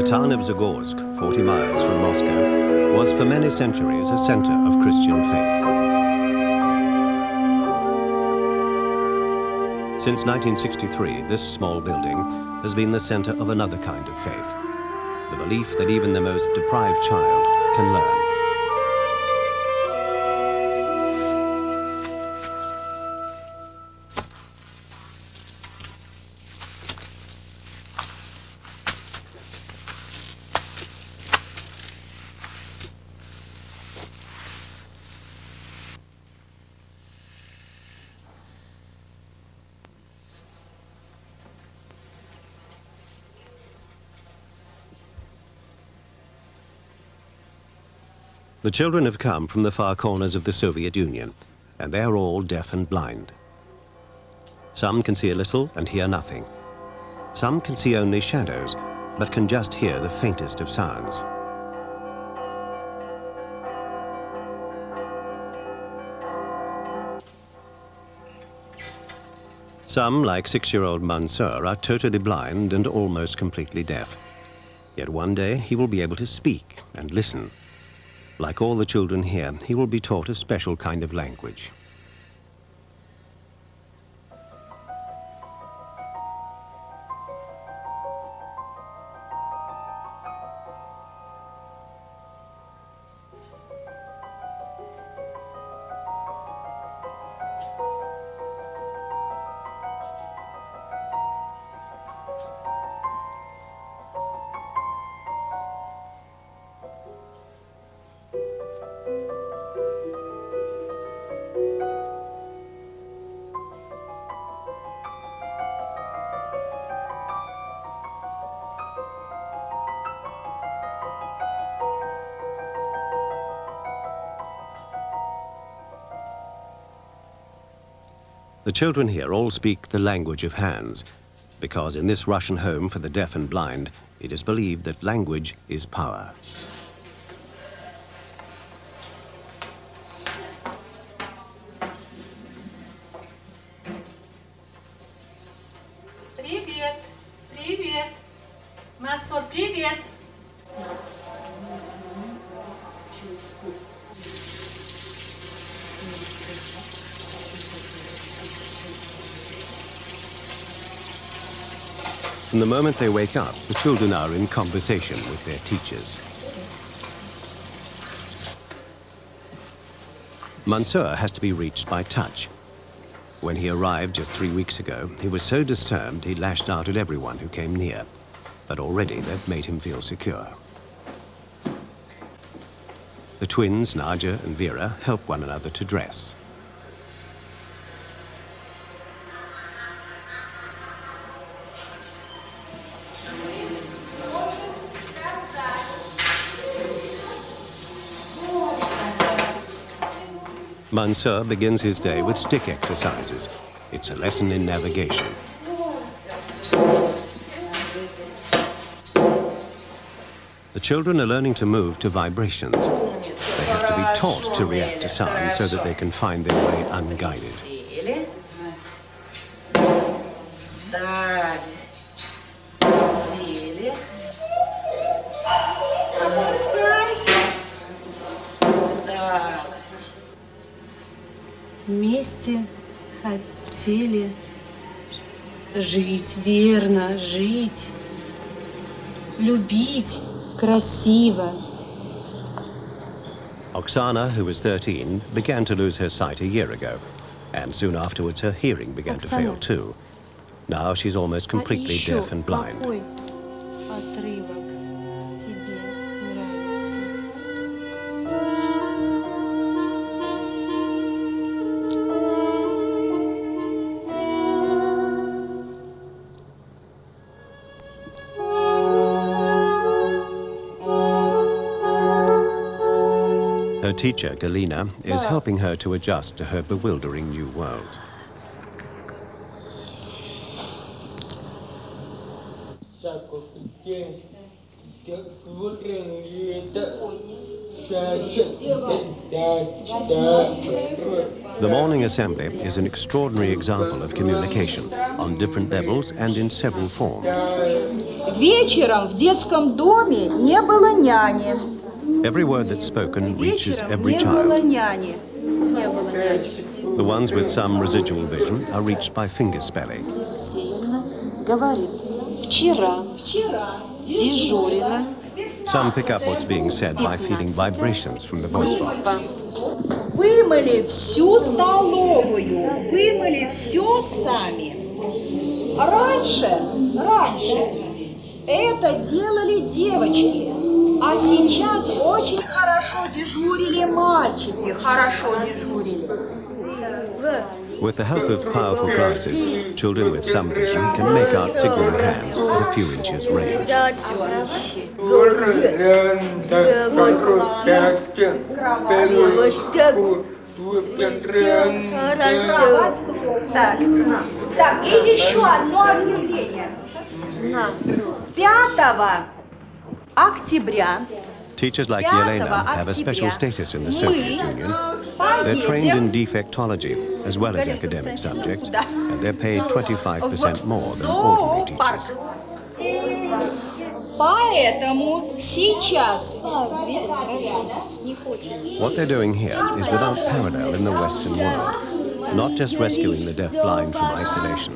town of Zagorsk, 40 miles from Moscow, was for many centuries a center of Christian faith. Since 1963, this small building has been the center of another kind of faith, the belief that even the most deprived child can learn. The children have come from the far corners of the Soviet Union, and they are all deaf and blind. Some can see a little and hear nothing. Some can see only shadows, but can just hear the faintest of sounds. Some, like 6-year-old Mansour, are totally blind and almost completely deaf. Yet one day he will be able to speak and listen. Like all the children here, he will be taught a special kind of language. The children here all speak the language of hands, because in this Russian home for the deaf and blind, it is believed that language is power. Привет, привет, Мацо, привет. From the moment they wake up, the children are in conversation with their teachers. Mansour has to be reached by touch. When he arrived just 3 weeks ago, he was so disturbed he lashed out at everyone who came near. But already that made him feel secure. The twins, Nadja and Vera, help one another to dress. Mansour begins his day with stick exercises. It's a lesson in navigation. The children are learning to move to vibrations. They have to be taught to react to sound so that they can find their way unguided. Вместе хотели жить, верно, жить, любить красиво. Oksana, who was 13, began to lose her sight a year ago, and soon afterwards her hearing began to fail too. Now she's almost completely deaf and blind. Какой отрывок тебе нравится? Her teacher, Galina, is helping her to adjust to her bewildering new world. The morning assembly is an extraordinary example of communication on different levels and in several forms. Вечером в детском доме не было няни. Every word that's spoken reaches Вечером every не было child. няни. The ones with some residual vision are reached by finger spelling. Алексеевна говорит, вчера дежурила Some pick up what's being said by feeling vibrations from the voice box. Вымыли всю столовую, вымыли все сами. Раньше это делали девочки, а сейчас очень хорошо дежурили мальчики, хорошо дежурили. With the help of powerful glasses, children with some vision can make out signal hands at a few inches range. Так, и еще одно объявление. 5 октября Teachers like Yelena have a special status in the Soviet Union. They're trained in defectology as well as academic subjects, and they're paid 25% more than ordinary teachers. Поэтому сейчас What they're doing here is without parallel in the Western world. Not just rescuing the deaf-blind from isolation,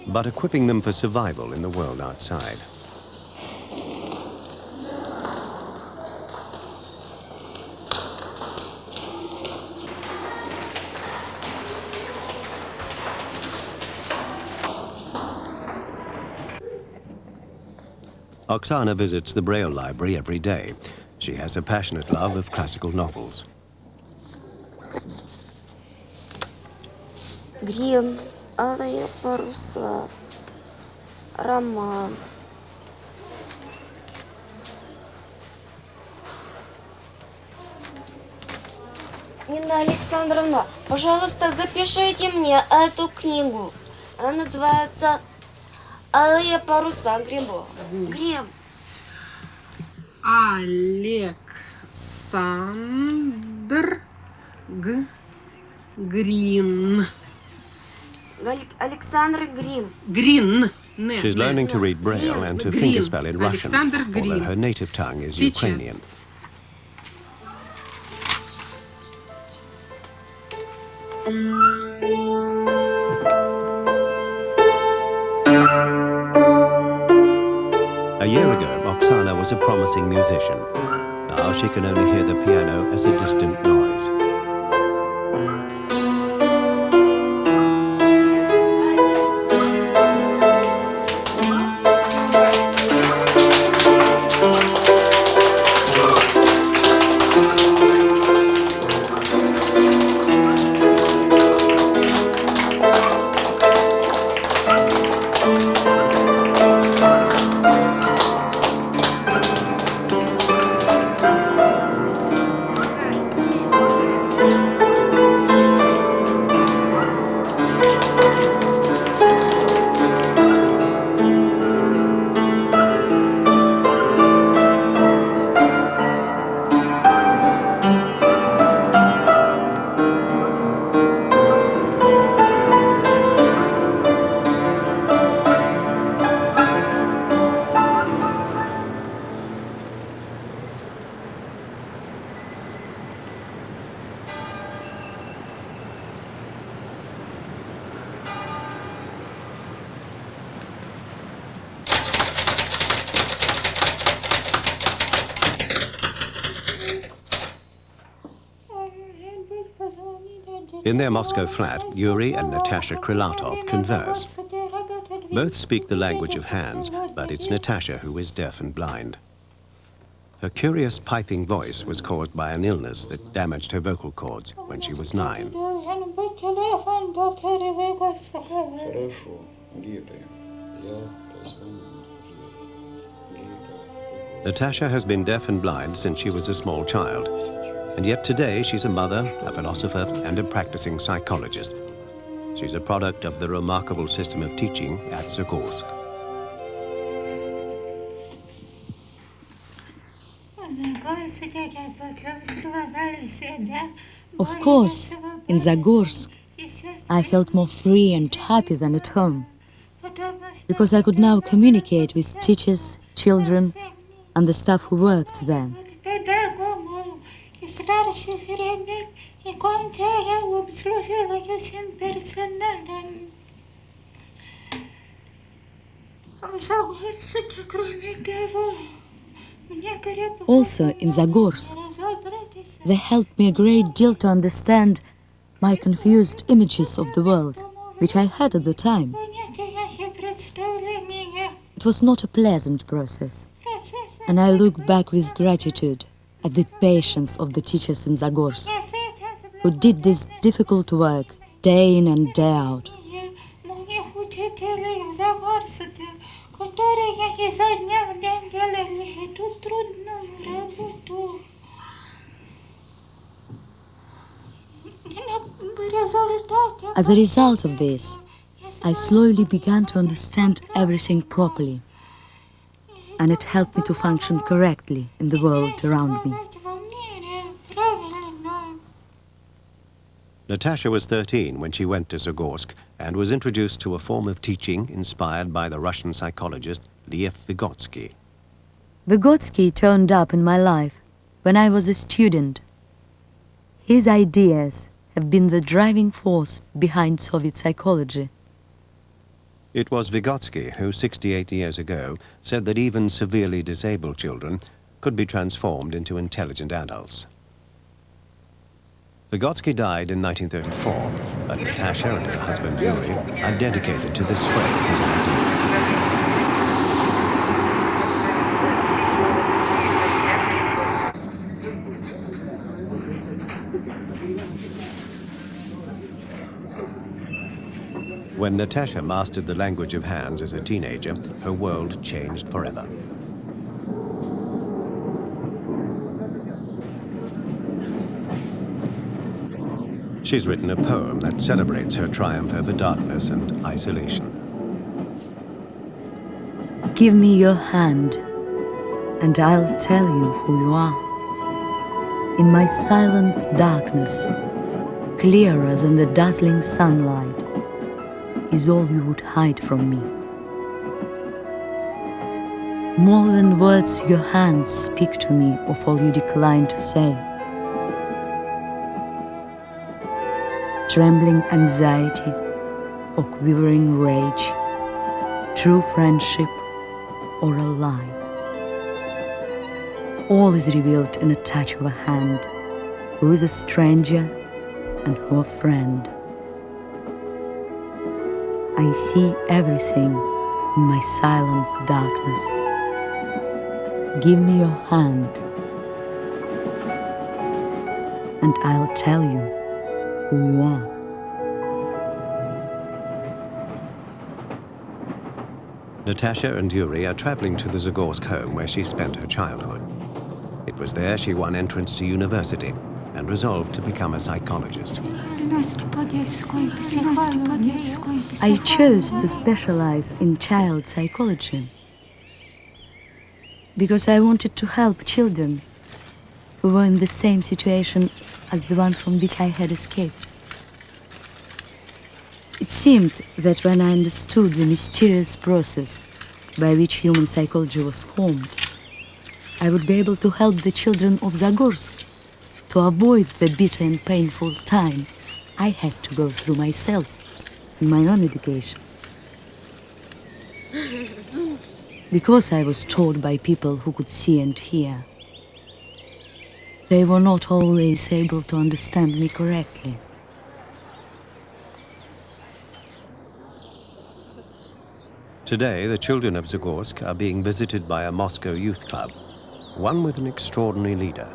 but equipping them for survival in the world outside. Oksana visits the Braille Library every day. She has a passionate love of classical novels. Грим, алые паруса, роман. Нина Александровна, пожалуйста, запишите мне эту книгу. Она называется «Алые паруса» Грибова. Грим. Александр Грин. Александр Грим. Грин. She's learning to read Braille and to fingerspell in Russian, Alexander although Green. her native tongue is Сейчас. Ukrainian. A year ago, Oksana was a promising musician. Now she can only hear the piano as a distant noise. In their Moscow flat, Yuri and Natasha Krylatov converse. Both speak the language of hands, but it's Natasha who is deaf and blind. Her curious piping voice was caused by an illness that damaged her vocal cords when she was 9. Natasha has been deaf and blind since she was a small child. And yet today she's a mother, a philosopher, and a practicing psychologist. She's a product of the remarkable system of teaching at Zagorsk. Of course, in Zagorsk, I felt more free and happy than at home, because I could now communicate with teachers children, and the staff who worked there. Педагогов и старших ребят, и конца я обслуживаю всем персоналом. Кроме того, мне крепко Also in Zagorsk, they helped me a great deal to understand my confused images of the world, which I had at the time. понятия представления. It was not a pleasant process, and I look back with gratitude at the patience of the teachers in Zagorsk, who did this difficult work day in and day out. Моих учителей в Загорске, которые изо дня в день делали эту трудную работу. As a result of this, I slowly began to understand everything properly, and it helped me to function correctly in the world around me. Natasha was 13 when she went to Zagorsk and was introduced to a form of teaching inspired by the Russian psychologist Vygotsky. Vygotsky turned up in my life when I was a student. His ideas have been the driving force behind Soviet psychology. It was Vygotsky who, 68 years ago, said that even severely disabled children could be transformed into intelligent adults. Vygotsky died in 1934, but Natasha and her husband Yuri are dedicated to the spread of his ideas. When Natasha mastered the language of hands as a teenager, her world changed forever. She's written a poem that celebrates her triumph over darkness and isolation. Give me your hand, and I'll tell you who you are. In my silent darkness, clearer than the dazzling sunlight, is all you would hide from me. More than words your hands speak to me of all you decline to say. Trembling anxiety or quivering rage, true friendship or a lie. All is revealed in a touch of a hand, who is a stranger and who a friend. I see everything in my silent darkness. Give me your hand, and I'll tell you who you are. Natasha and Yuri are traveling to the Zagorsk home where she spent her childhood. It was there she won entrance to university and resolved to become a psychologist. I chose to specialize in child psychology because I wanted to help children who were in the same situation as the one from which I had escaped. It seemed that when I understood the mysterious process by which human psychology was formed, I would be able to help the children of Zagorsk to avoid the bitter and painful time I had to go through myself in my own education. Because I was taught by people who could see and hear, they were not always able to understand me correctly. Today, the children of Zagorsk are being visited by a Moscow youth club, one with an extraordinary leader.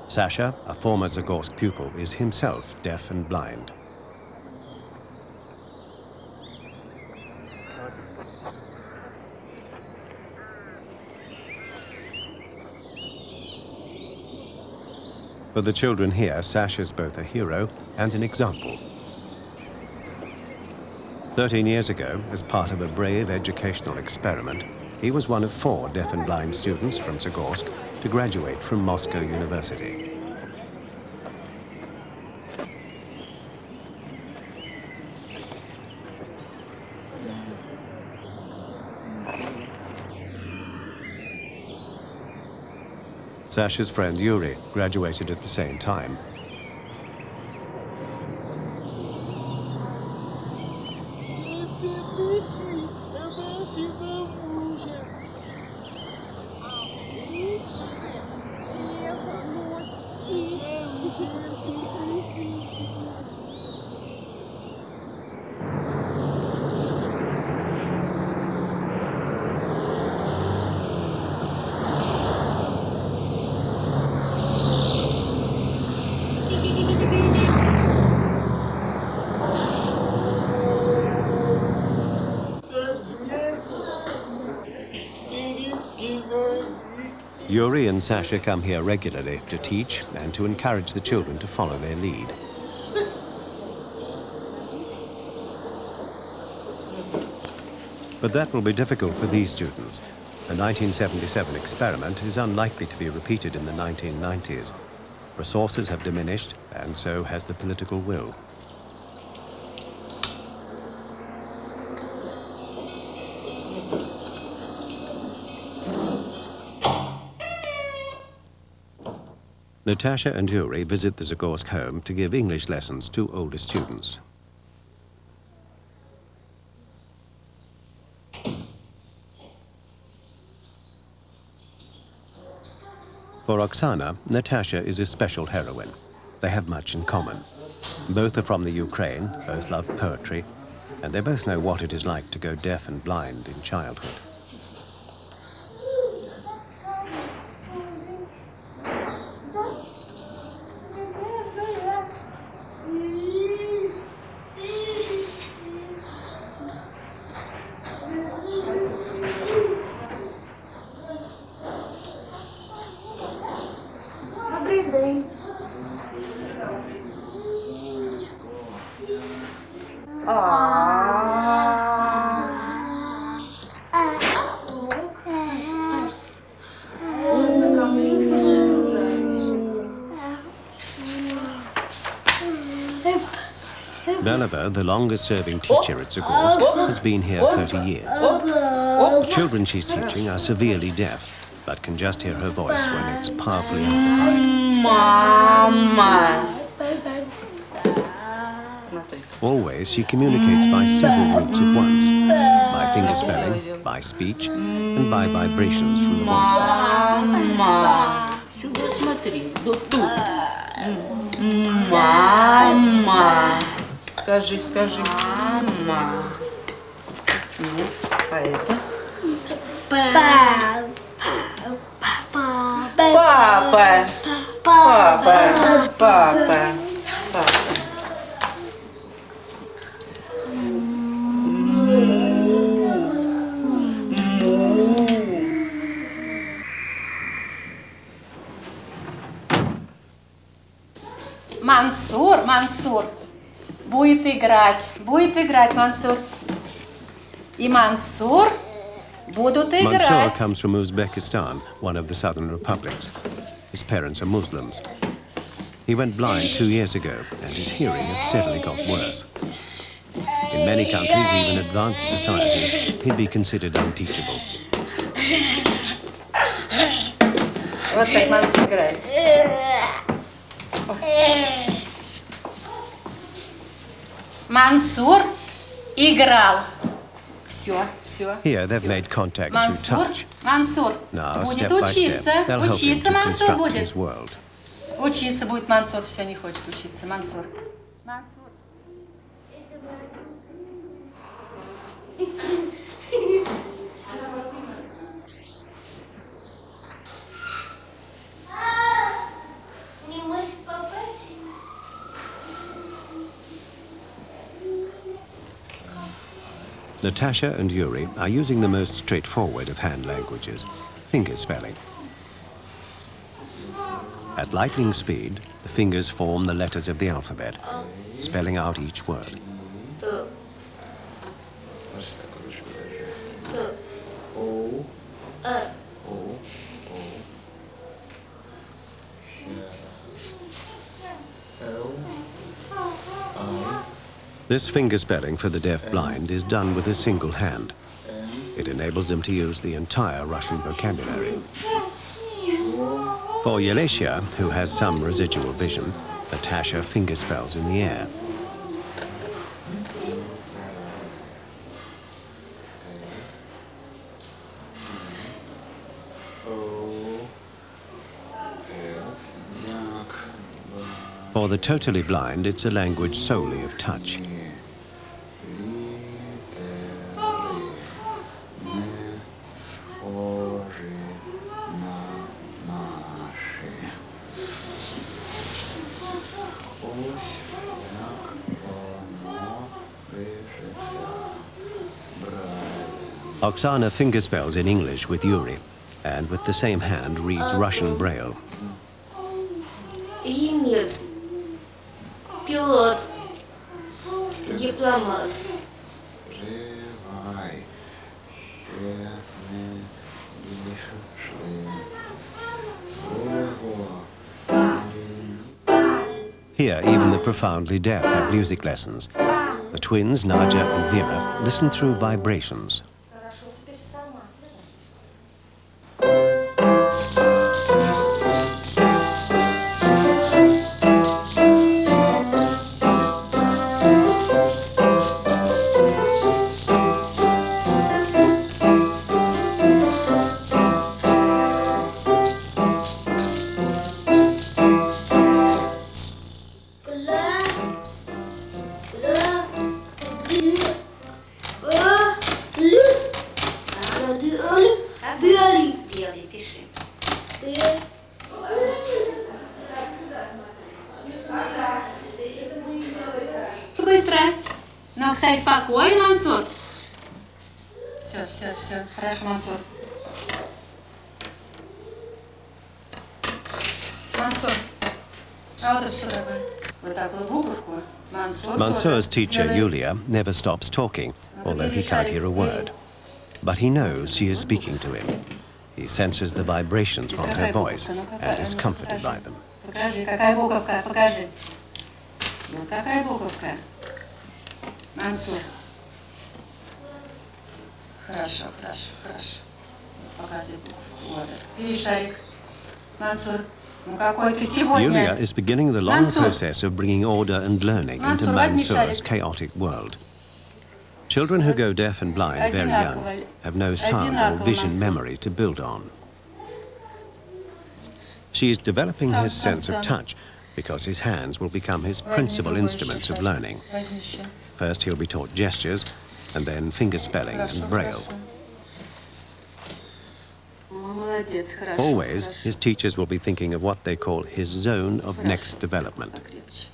Sasha, a former Zagorsk pupil, is himself deaf and blind. For the children here, Sasha's both a hero and an example. 13 years ago, as part of a brave educational experiment, he was one of 4 deaf and blind students from Zagorsk to graduate from Moscow University. Sasha's friend Yuri graduated at the same time. Yuri and Sasha come here regularly to teach and to encourage the children to follow their lead. But that will be difficult for these students. The 1977 experiment is unlikely to be repeated in the 1990s. Resources have diminished, and so has the political will. Natasha and Yuri visit the Zagorsk home to give English lessons to older students. For Oksana, Natasha is a special heroine. They have much in common. Both are from the Ukraine, both love poetry, and they both know what it is like to go deaf and blind in childhood. Belova, the longest-serving teacher at Zagorsk, has been here 30 years. The children she's teaching are severely deaf, but can just hear her voice when it's powerfully amplified. Mama. Always, she communicates by several routes at once, by finger spelling, by speech, and by vibrations from the voice box. Мама. Сюда смотри. Тут. Мама. Скажи, мама. Ну, а это? Папа. Папа. Папа. Папа. Мансур. Будет играть, Мансур. И Мансур будут Mansour играть. comes from Uzbekistan, one of the southern republics. His parents are Muslims. He went blind 2 years ago, and his hearing has steadily got worse. In many countries, even advanced societies, he'd be considered unteachable. Вот так Мансур играет. Мансур играл. Все. Here, they've made contact through touch. Мансур Now, будет step by учиться. step, they'll help him Учиться to Мансур construct будет. his world. Учиться будет Мансур. Все, не хочет учиться. Мансур. Natasha and Yuri are using the most straightforward of hand languages, finger spelling. At lightning speed, the fingers form the letters of the alphabet, spelling out each word. This finger spelling for the deaf-blind is done with a single hand. It enables them to use the entire Russian vocabulary. For Yelesha, who has some residual vision, Natasha fingerspells in the air. For the totally blind, it's a language solely of touch. Oksana fingerspells in English with Yuri, and with the same hand reads Russian Braille. Емир, пилот, дипломат. Here, even the profoundly deaf have music lessons. The twins, Nadja and Vera, listen through vibrations. Быстро. Ну, кстати, спокойно, Мансур. Все. Хорошо, Мансур. Мансур. А вот это что такое? Вот такую буковку. Мансур. Mansur's teacher, Yulia, never stops talking, although he can't hear a word. But he knows she is speaking to him. He senses the vibrations from her voice and is comforted by them. Покажи, какая буковка, покажи. Вот какая буковка. Мансур. Хорошо. Показывай буковку. Вот это. Видишь, Шарик? Мансур. Ну какой ты сегодня? Yulia is beginning the long process of bringing order and learning into Mansour, возьми Mansur's шарик. chaotic world. Children who go deaf and blind very young have no sound or vision memory to build on. She is developing his sense of touch because his hands will become his principal instruments of learning. Возьми еще. First he'll be taught gestures, and then fingerspelling and braille. О, молодец, хорошо. Always, хорошо. his teachers will be thinking of what they call his zone of next development. Покрепче.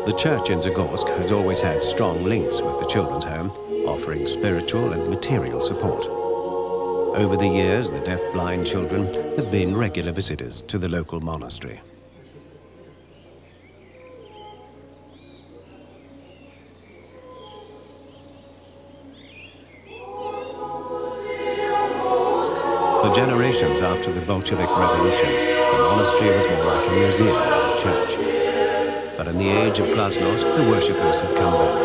The church in Zagorsk has always had strong links with the children's home, offering spiritual and material support. Over the years, the deaf-blind children have been regular visitors to the local monastery. For generations after the Bolshevik Revolution, the monastery was more like a museum than a church. But in the age of glasnost, the worshippers have come back.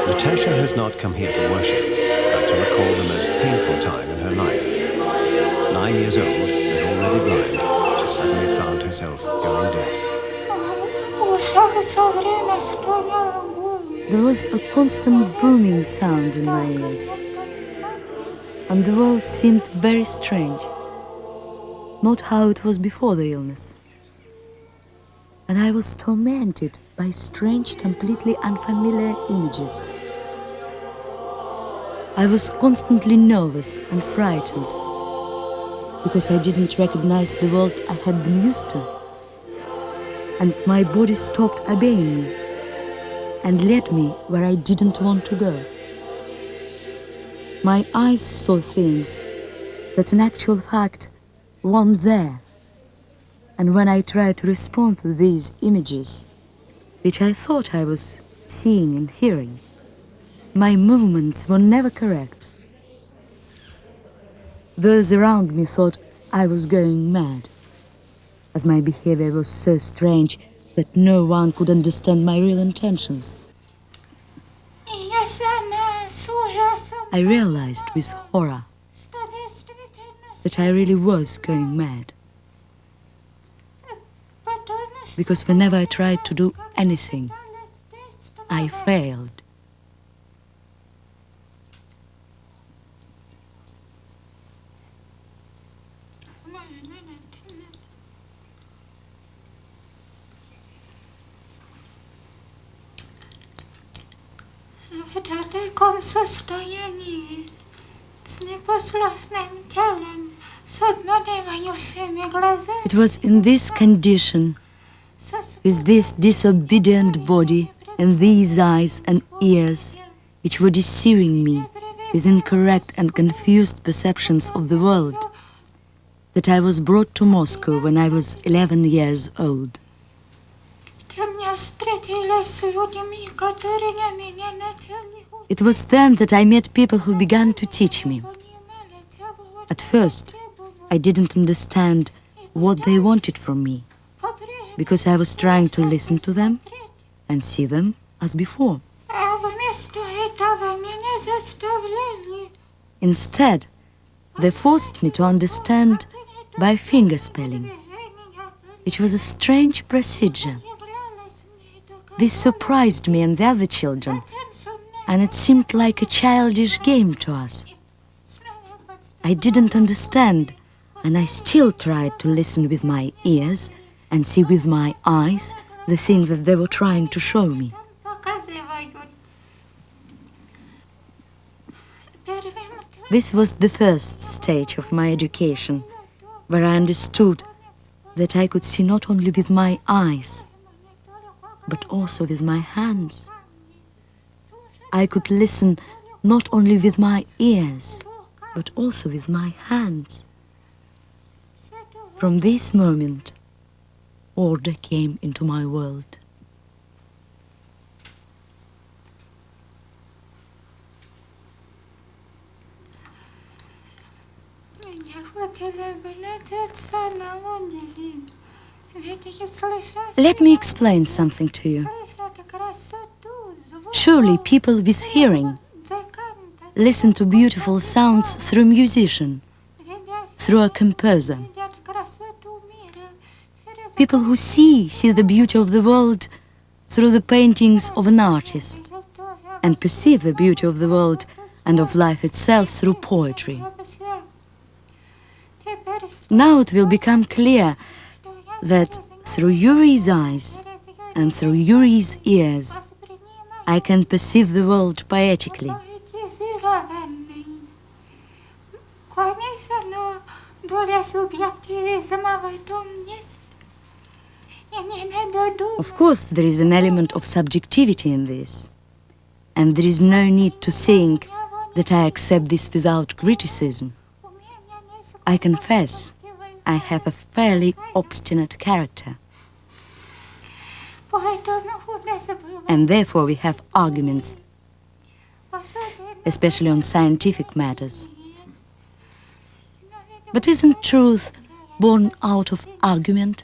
Natasha has not come here to worship, but to recall the most painful time in her life. 9 years old and already blind, she suddenly found herself going deaf. There was a constant booming sound in my ears, and the world seemed very strange. Not how it was before the illness. And I was tormented by strange, completely unfamiliar images. I was constantly nervous and frightened because I didn't recognize the world I had been used to. And my body stopped obeying me and led me where I didn't want to go. My eyes saw things that in actual fact weren't there. And when I tried to respond to these images, which I thought I was seeing and hearing, my movements were never correct. Those around me thought I was going mad, as my behavior was so strange that no one could understand my real intentions. Я сама с ужасом I realized with horror что действительно that I really was going mad, потому что because whenever I tried to do anything, I failed. Вот в таком состоянии, с непослушным телом, с обманывающими глазами, It was in this condition, со with this disobedient body and these eyes and ears, which were deceiving me with incorrect and confused perceptions of the world, that I was brought to Moscow when I was 11 years old. Ты мне встретилась с людьми, которые меня начали It was then that I met people who began to teach me. понимали того, At first, I didn't understand what they wanted from me, because I was trying to listen to them and see them as before. а вместо этого меня заставляли Instead, they forced me to understand by finger spelling, which was a strange procedure. This surprised me and the other children, and it seemed like a childish game to us. I didn't understand, and I still tried to listen with my ears and see with my eyes the thing that they were trying to show me. This was the first stage of my education, where I understood that I could see not only with my eyes, but also with my hands. I could listen not only with my ears, but also with my hands. From this moment, order came into my world. Let me explain something to you. Surely people with hearing listen to beautiful sounds through a musician, through a composer. People who see the beauty of the world through the paintings of an artist, and perceive the beauty of the world and of life itself through poetry. Now it will become clear that through Yuri's eyes and through Yuri's ears, I can perceive the world poetically. Of course, there is an element of subjectivity in this, and there is no need to think that I accept this without criticism. I confess I have a fairly obstinate character, and therefore we have arguments, especially on scientific matters. But isn't truth born out of argument?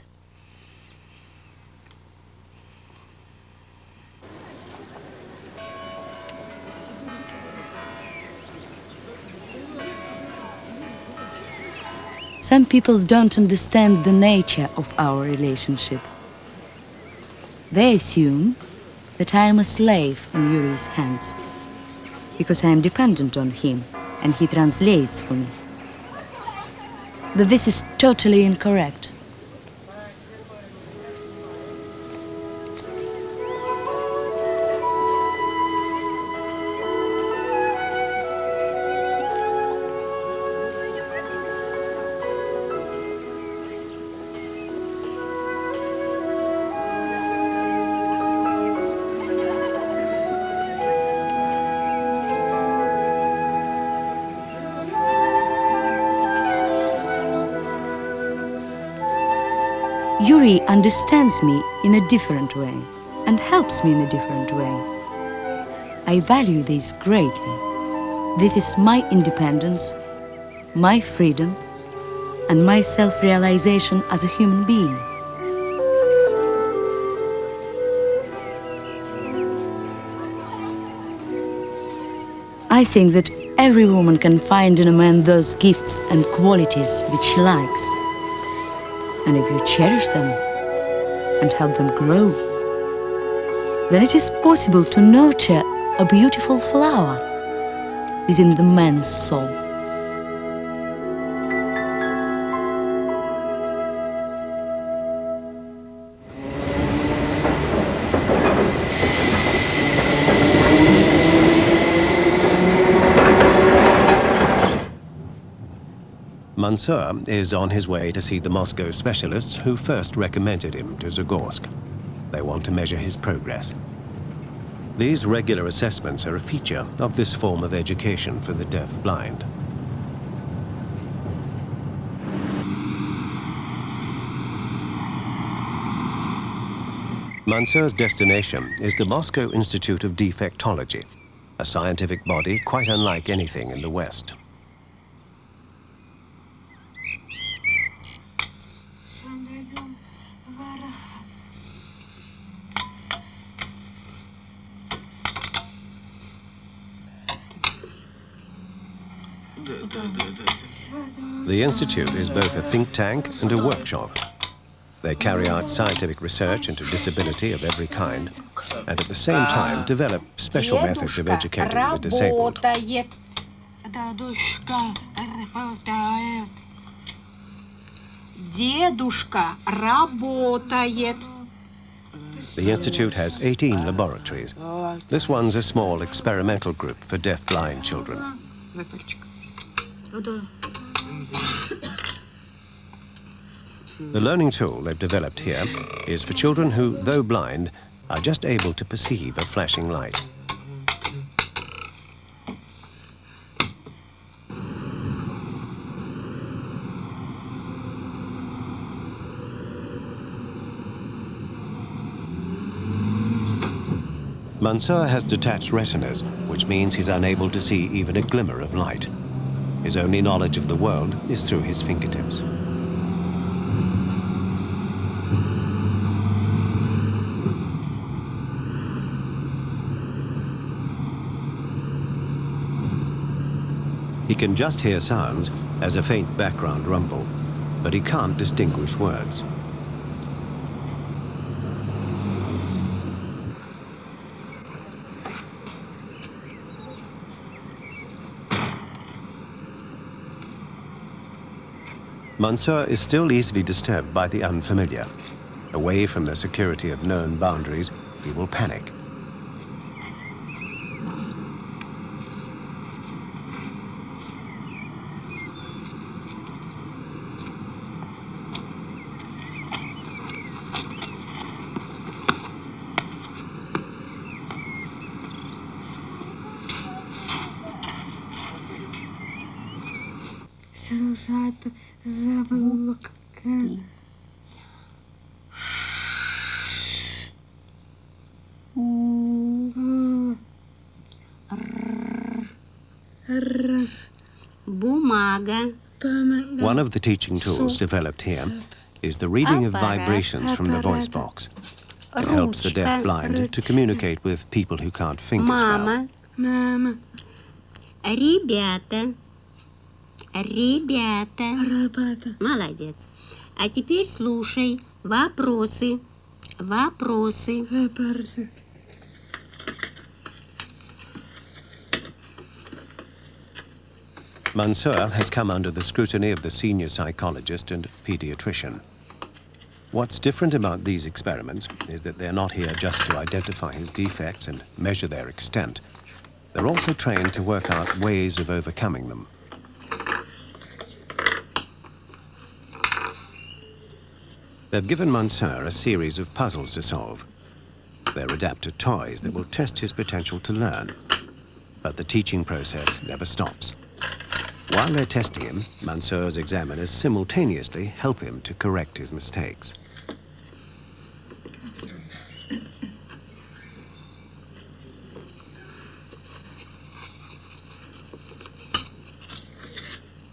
Some people don't understand the nature of our relationship. They assume that I am a slave in Yuri's hands, because I am dependent on him and he translates for me. But this is totally incorrect. Yuri understands me in a different way and helps me in a different way. I value this greatly. This is my independence, my freedom, and my self-realization as a human being. I think that every woman can find in a man those gifts and qualities which she likes. And if you cherish them and help them grow, then it is possible to nurture a beautiful flower within the man's soul. Mansour is on his way to see the Moscow specialists who first recommended him to Zagorsk. They want to measure his progress. These regular assessments are a feature of this form of education for the deaf-blind. Mansour's destination is the Moscow Institute of Defectology, a scientific body quite unlike anything in the West. The Institute is both a think tank and a workshop. They carry out scientific research into disability of every kind and at the same time develop special methods of educating the disabled. Дедушка работает. The Institute has 18 laboratories. This one's a small experimental group for deaf-blind children. The learning tool they've developed here is for children who, though blind, are just able to perceive a flashing light. Mansour has detached retinas, which means he's unable to see even a glimmer of light. His only knowledge of the world is through his fingertips. He can just hear sounds as a faint background rumble, but he can't distinguish words. Mansour is still easily disturbed by the unfamiliar. Away from the security of known boundaries, he will panic. Слушать звук. Бумага. One of the teaching tools developed here is the reading of vibrations from the voice box. It helps the deaf-blind to communicate with people who can't fingerspell. Мама. Ребята. Ребята. Молодец. А теперь слушай. Вопросы. Вопросы. Mansour has come under the scrutiny of the senior psychologist and pediatrician. What's different about these experiments is that they're not here just to identify his defects and measure their extent. They're also trained to work out ways of overcoming them. They've given Mansour a series of puzzles to solve. They're adapted toys that will test his potential to learn. But the teaching process never stops. While they're testing him, Mansour's examiners simultaneously help him to correct his mistakes.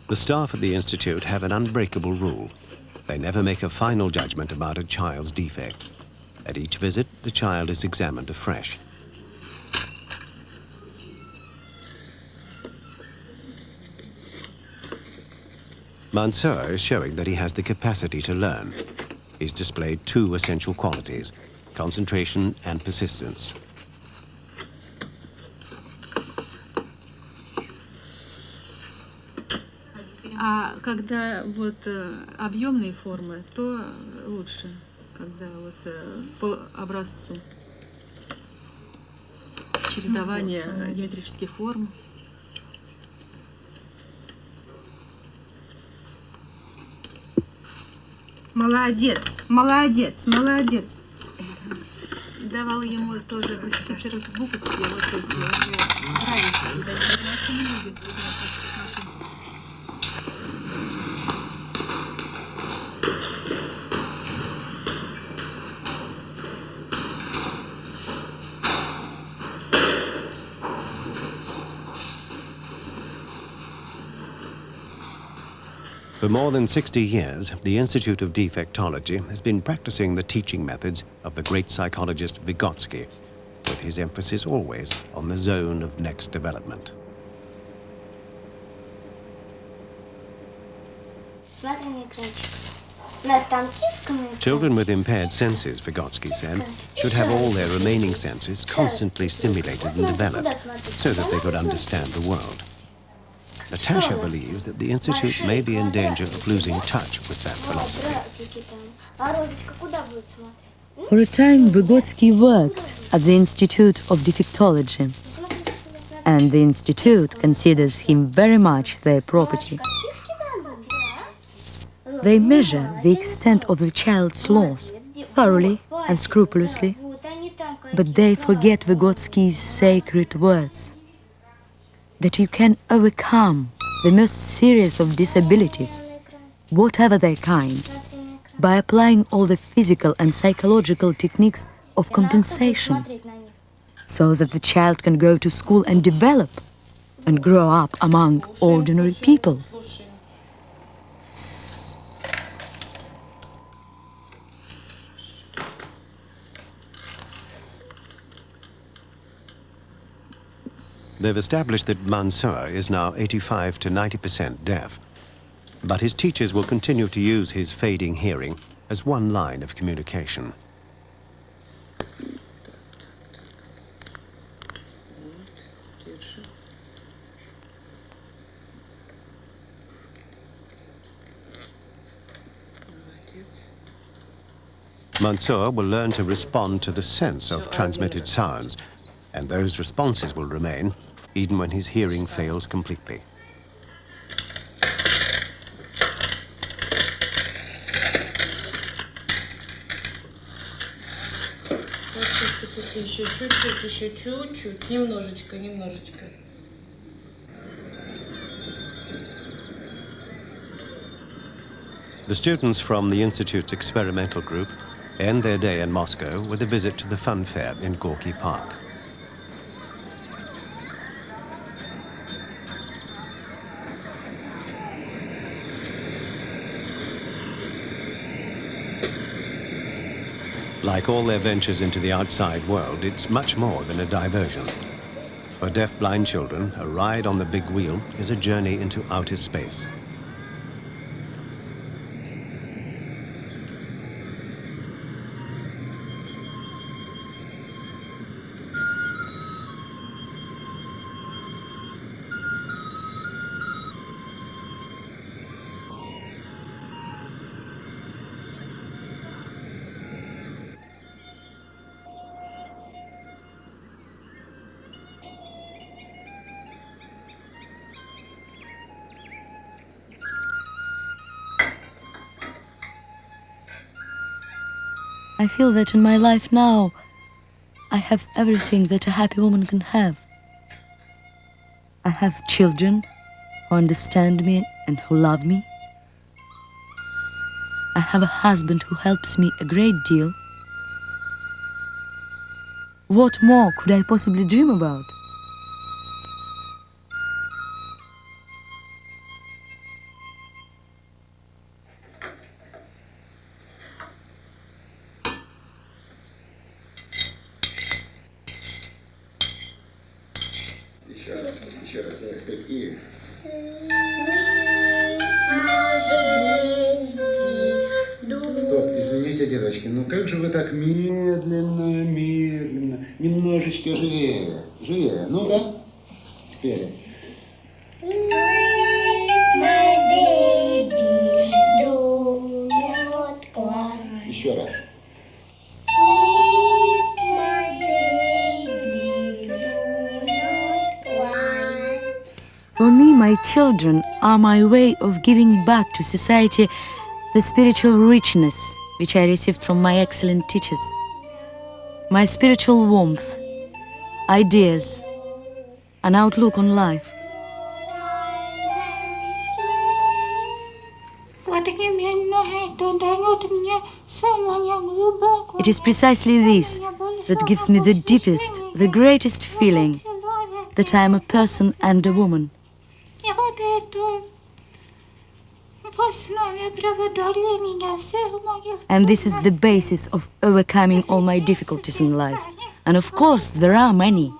The staff at the institute have an unbreakable rule. They never make a final judgment about a child's defect. At each visit, the child is examined afresh. Mansour is showing that he has the capacity to learn. He's displayed two essential qualities: concentration and persistence. А когда вот объемные формы, то лучше, когда вот по образцу чередование геометрических форм. Молодец, молодец, молодец. Давала ему тоже скопировать буковки, вот эти нравится. For more than 60 years, the Institute of Defectology has been practicing the teaching methods of the great psychologist Vygotsky, with his emphasis always on the zone of next development. Смотри на экранчик. У нас там киска на экране. Children with impaired senses, Vygotsky said, should have all their remaining senses constantly stimulated and developed so that they could understand the world. Natasha believes that the Institute may be in danger of losing touch with that philosophy. А розочка куда будет смотреть? For a time, Vygotsky worked at the Institute of Defectology, and the Institute considers him very much their property. They measure the extent of the child's loss thoroughly and scrupulously, but they forget Vygotsky's sacred words, that you can overcome the most serious of disabilities, whatever their kind, by applying all the physical and psychological techniques of compensation, so that the child can go to school and develop and grow up among ordinary people. They've established that Mansour is now 85 to 90% deaf, but his teachers will continue to use his fading hearing as one line of communication. Mansour will learn to respond to the sense of transmitted sounds, and those responses will remain even when his hearing fails completely. Еще чуть-чуть, немножечко. The students from the Institute's experimental group end their day in Moscow with a visit to the fun fair in Gorky Park. Like all their ventures into the outside world, it's much more than a diversion. For deaf-blind children, a ride on the big wheel is a journey into outer space. I feel that in my life now, I have everything that a happy woman can have. I have children who understand me and who love me. I have a husband who helps me a great deal. What more could I possibly dream about? Еще раз, давай, стой. И... Стоп, извините, девочки, ну как же вы так медленно, медленно, немножечко живее, живее, ну-ка, спели. Еще раз. For me, my children are my way of giving back to society the spiritual richness which I received from my excellent teachers. My spiritual warmth, ideas, an outlook on life. It is precisely this that gives me the deepest, the greatest feeling that I am a person and a woman. And this is the basis of overcoming all my difficulties in life. And of course, there are many.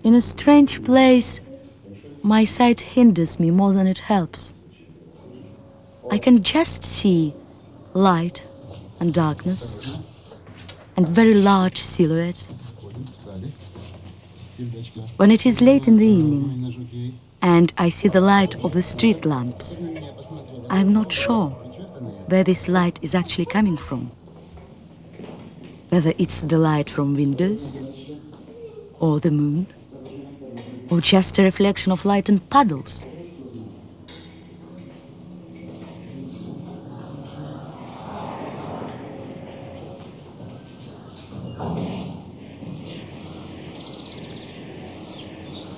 In a strange place, my sight hinders me more than it helps. I can just see light and darkness and very large silhouettes. When it is late in the evening and I see the light of the street lamps, I'm not sure where this light is actually coming from. Whether it's the light from windows, or the moon, or just a reflection of light in puddles.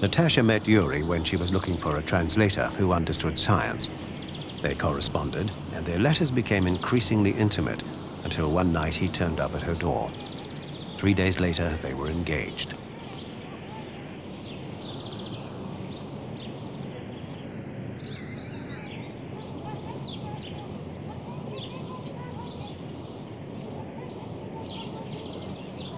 Natasha met Yuri when she was looking for a translator who understood science. They corresponded, and their letters became increasingly intimate until one night he turned up at her door. 3 days later, they were engaged.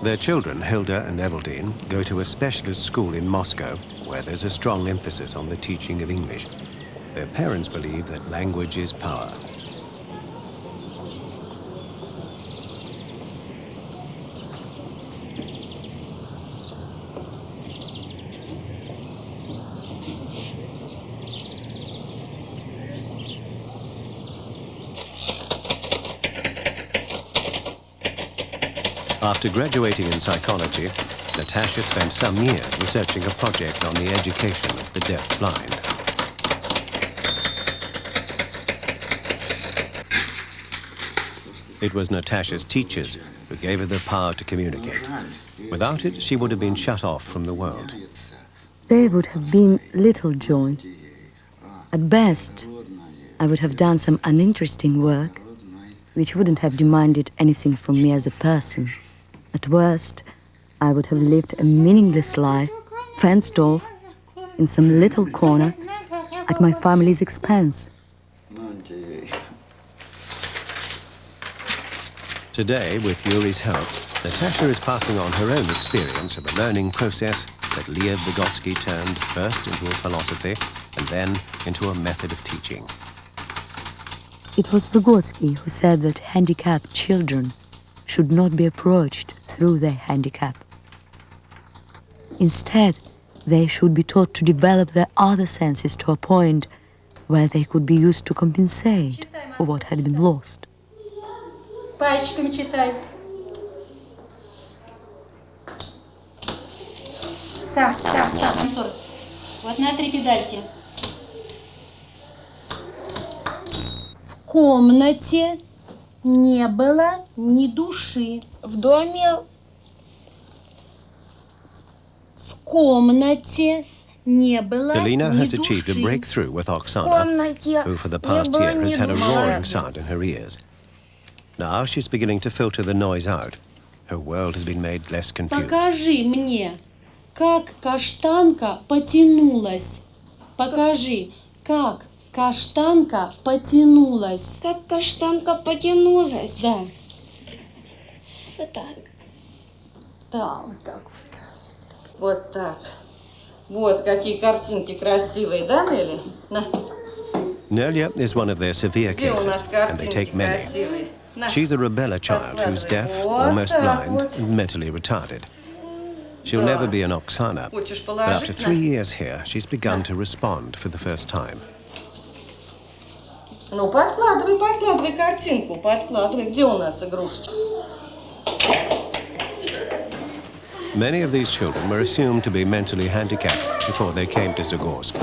Their children, Hilda and Evaldine, go to a specialist school in Moscow where there's a strong emphasis on the teaching of English. Their parents believe that language is power. After graduating in psychology, Natasha spent some years researching a project on the education of the deaf-blind. It was Natasha's teachers who gave her the power to communicate. Without it, she would have been shut off from the world. There would have been little joy. At best, I would have done some uninteresting work, which wouldn't have demanded anything from me as a person. At worst, I would have lived a meaningless life, fenced off, in some little corner, at my family's expense. Today, with Yuri's help, Natasha is passing on her own experience of a learning process that Vygotsky turned first into a philosophy and then into a method of teaching. It was Vygotsky who said that handicapped children should not be approached through their handicap. Instead, they should be taught to develop their other senses to a point where they could be used to compensate for what had been lost. Пальчиками читай. Сам. Танцор. Вот на 3 педальки. В комнате не было ни души. В доме В комнате не было Elena ни has achieved a души. breakthrough with Oksana, who for the past year has had a roaring sound in her ears. Now she's beginning to filter the noise out. Her world has been made less confused. Покажи мне, как каштанка потянулась. Покажи, как каштанка потянулась. как каштанка потянулась. Да. Вот так. Да, вот так вот. Вот так. Вот какие картинки красивые, да, Нелли? На. Nelia is one of their severe Где у нас cases, and they картинки take many. красивые? На. She's a rubella child who's deaf, Вот almost так blind, вот. and mentally retarded. She'll Да. never be an Oksana, Хочешь but after положить? 3 years here, she's begun to respond for the first time. Ну, подкладывай картинку, подкладывай. Где у нас игрушечка? Many of these children were assumed to be mentally handicapped before they came to Zagorsk.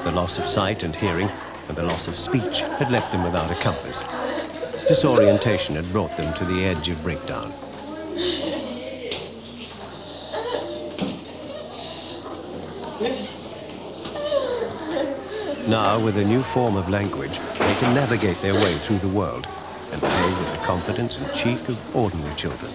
The loss of sight and hearing and the loss of speech had left them without a compass. Disorientation had brought them to the edge of breakdown. Now, with a new form of language, they can navigate their way through the world and play with the confidence and cheek of ordinary children.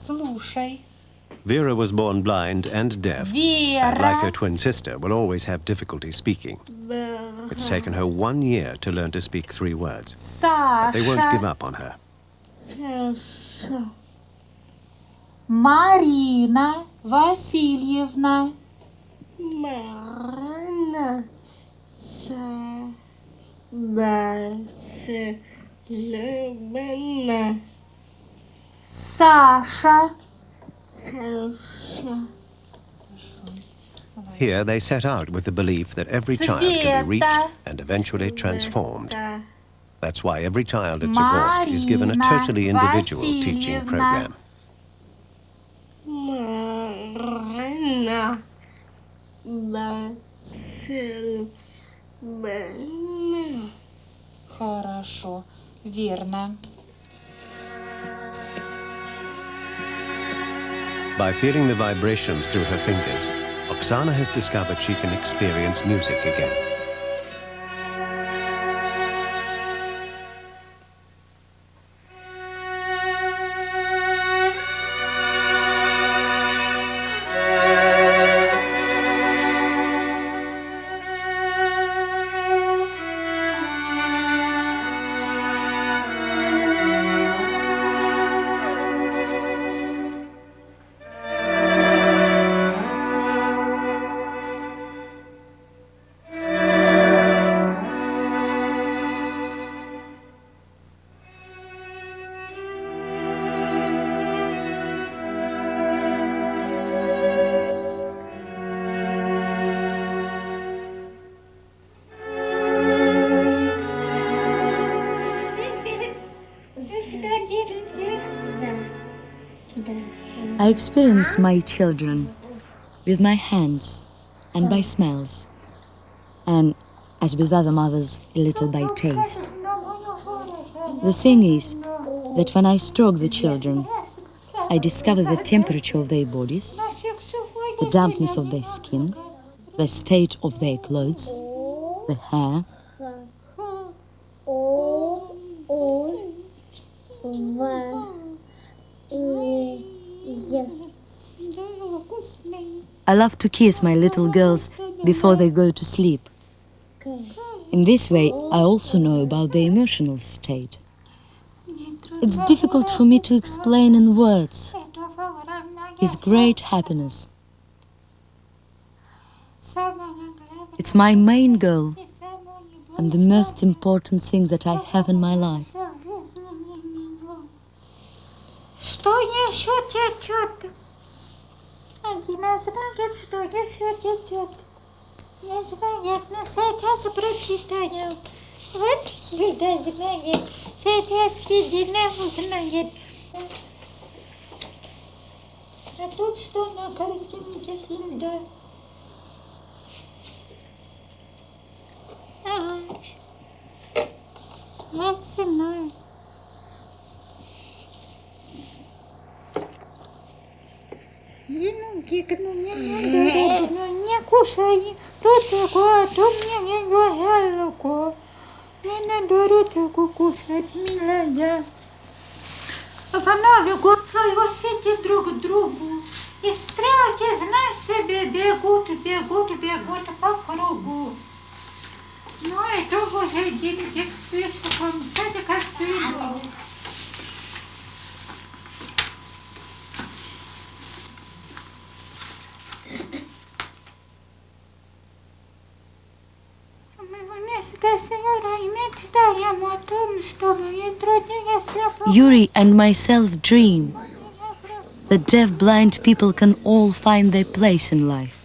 Слушай. Vera was born blind and deaf, and like her twin sister, will always have difficulty speaking. It's taken her 1 year to learn to speak 3 words, but they won't give up on her. Марина Васильевна. Марина Васильевна. Саша. Here they set out with the belief that every child can be reached and eventually transformed. That's why every child at Zagorsk is given a totally individual teaching program. Марина Васильевна. Хорошо, верно. By feeling the vibrations through her fingers, Oksana has discovered she can experience music again. I experience my children with my hands and by smells, and, as with other mothers, a little by taste. The thing is that when I stroke the children, I discover the temperature of their bodies, the dampness of their skin, the state of their clothes, the hair. I love to kiss my little girls before they go to sleep. In this way, I also know about their emotional state. It's difficult for me to explain in words his great happiness. It's my main goal and the most important thing that I have in my life. Что несет идет? Один знает, что несет идет. Не знает, но сейчас прочитаю. Вот сюда знает, сейчас едино узнает. А тут что на картинке да? Ага. Я знаю. Не кушай, ротику, то мне не горелку. Не надо ротику кушать, милая. Вновь голосите друг другу. И стрелки, знай себе, бегут, бегут, бегут по кругу. Ну, это уже деньги слишком, кстати, как цвету. Yuri and myself dream that deaf-blind people can all find their place in life.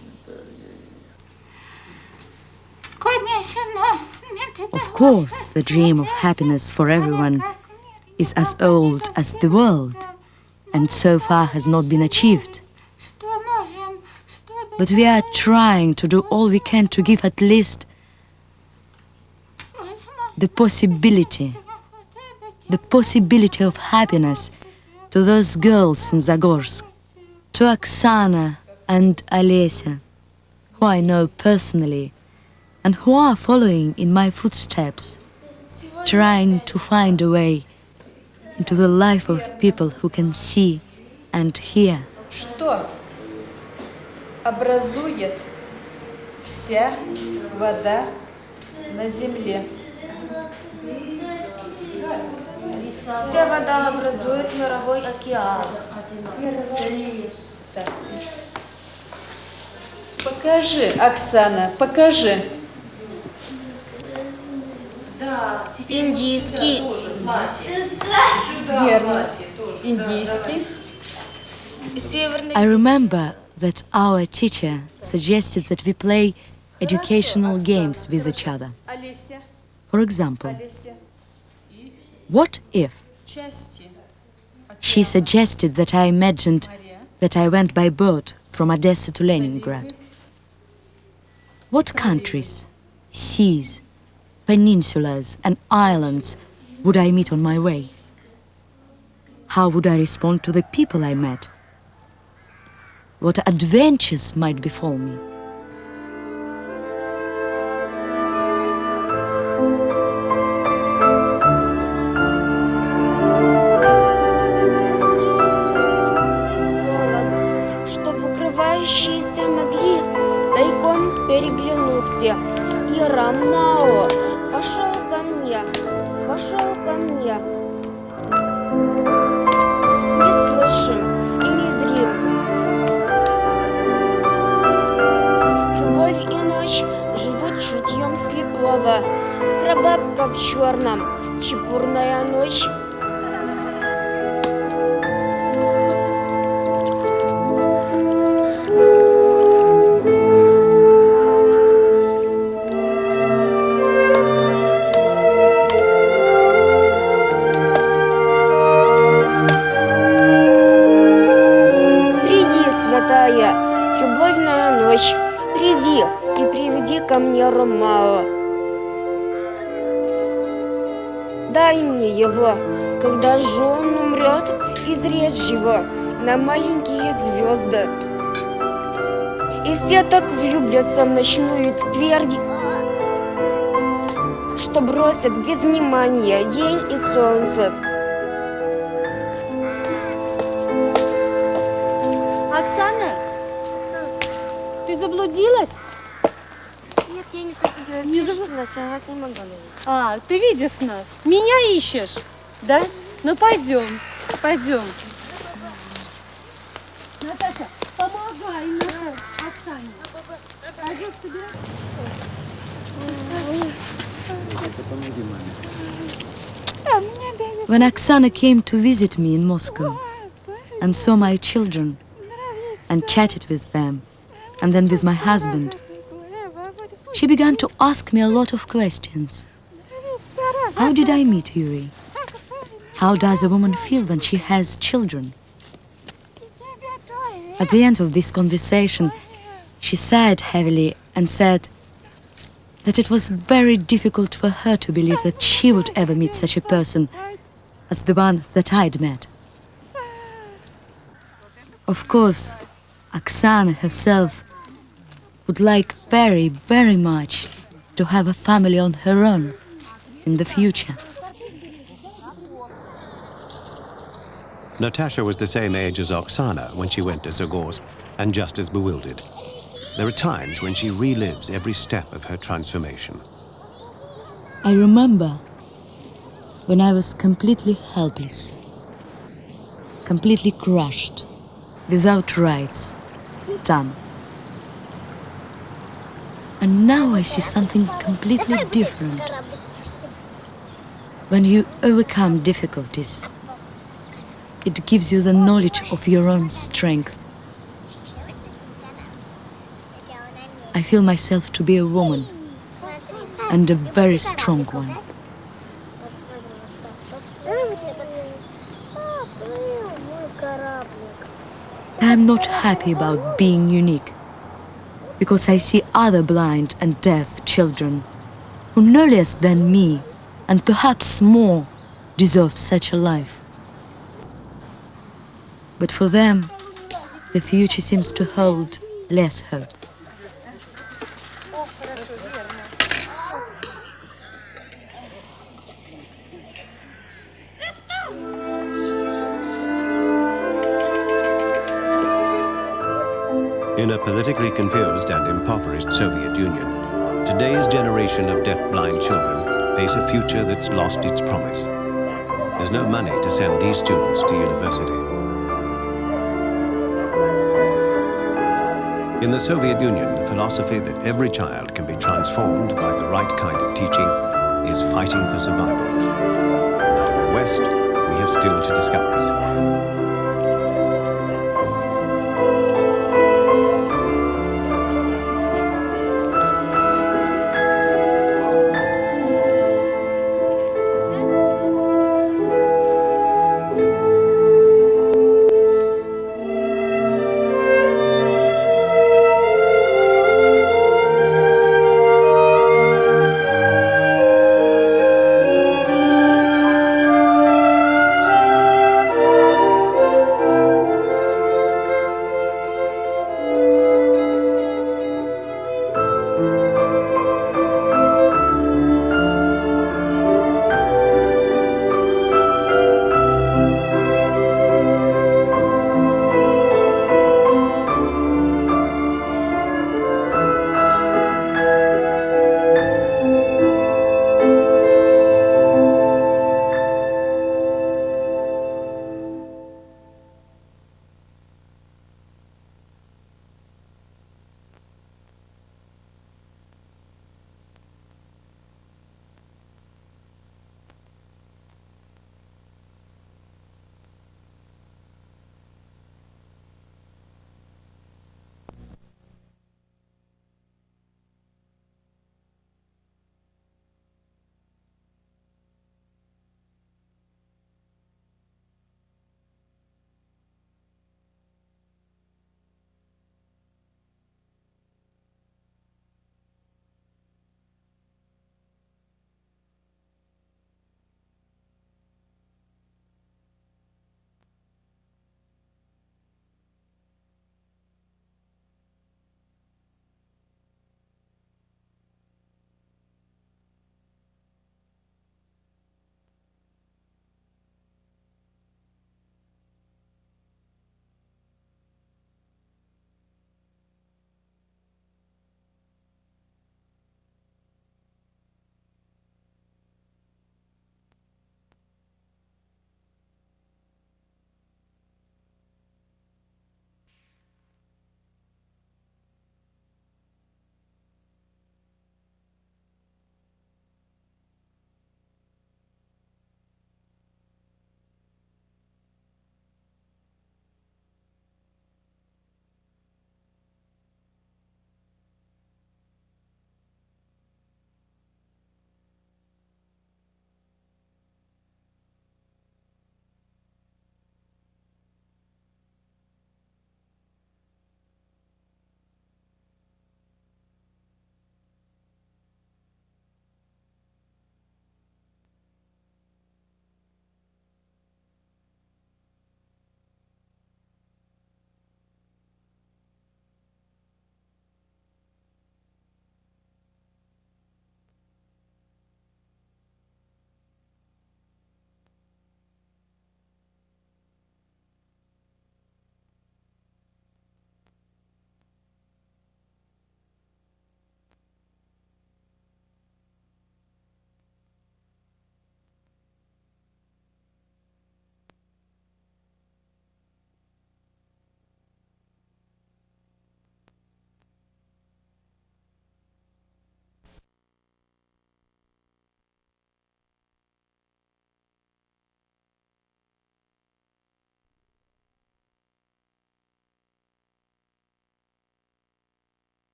Of course, the dream of happiness for everyone is as old as the world, and so far has not been achieved. But we are trying to do all we can to give at least the possibility of happiness to those girls in Zagorsk, to Oksana and Olesya, who I know personally and who are following in my footsteps, trying to find a way into the life of people who can see and hear. Что образует вся вода на земле? Вся вода образует мировой океан. Покажи, Оксана, покажи. Индийский. Верно. Индийский. Северный. I remember that our teacher suggested that we play educational games with each other. Олеся. For example, Олеся. what if Части. she suggested that I imagined that I went by boat from Odessa to Leningrad? What countries, seas, peninsulas and islands would I meet on my way? How would I respond to the people I met? What adventures might befall me? Чтоб укрывающиеся могли тайком переглянуться. И Ромао пошел ко мне, пошел ко мне. Неслышим и незрим. Любовь и ночь живут чутьем слепого. Прабабка в черном, чепурная ночь. Приди и приведи ко мне Ромао. Дай мне его, когда же он умрет, изрежь его на маленькие звезды. И все так влюбятся в ночную твердь, что бросят без внимания день и солнце. Оксана, ты заблудилась? Нет, я не заблудилась. Не заблудилась? Я вас не могу найти. А, ты видишь нас? Меня ищешь, да? Ну пойдем, пойдем. Наташа, помогай нам, Оксане. Пойдем тебе. When Oksana came to visit me in Moscow and saw my children and chatted with them and then with my husband, she began to ask me a lot of questions. How did I meet Yuri? How does a woman feel when she has children? At the end of this conversation, she sighed heavily and said that it was very difficult for her to believe that she would ever meet such a person as the one that I'd met. Of course, Oksana herself would like very, very much to have a family on her own in the future. Natasha was the same age as Oksana when she went to Zagorsk, and just as bewildered. There are times when she relives every step of her transformation. I remember when I was completely helpless, completely crushed, without rights, dumb. And now I see something completely different. When you overcome difficulties, it gives you the knowledge of your own strength. I feel myself to be a woman, and a very strong one. I'm not happy about being unique, because I see other blind and deaf children who no less than me, and perhaps more, deserve such a life. But for them, the future seems to hold less hope. In a politically confused and impoverished Soviet Union, today's generation of deaf-blind children face a future that's lost its promise. There's no money to send these students to university. In the Soviet Union, the philosophy that every child can be transformed by the right kind of teaching is fighting for survival. But in the West, we have still to discover it.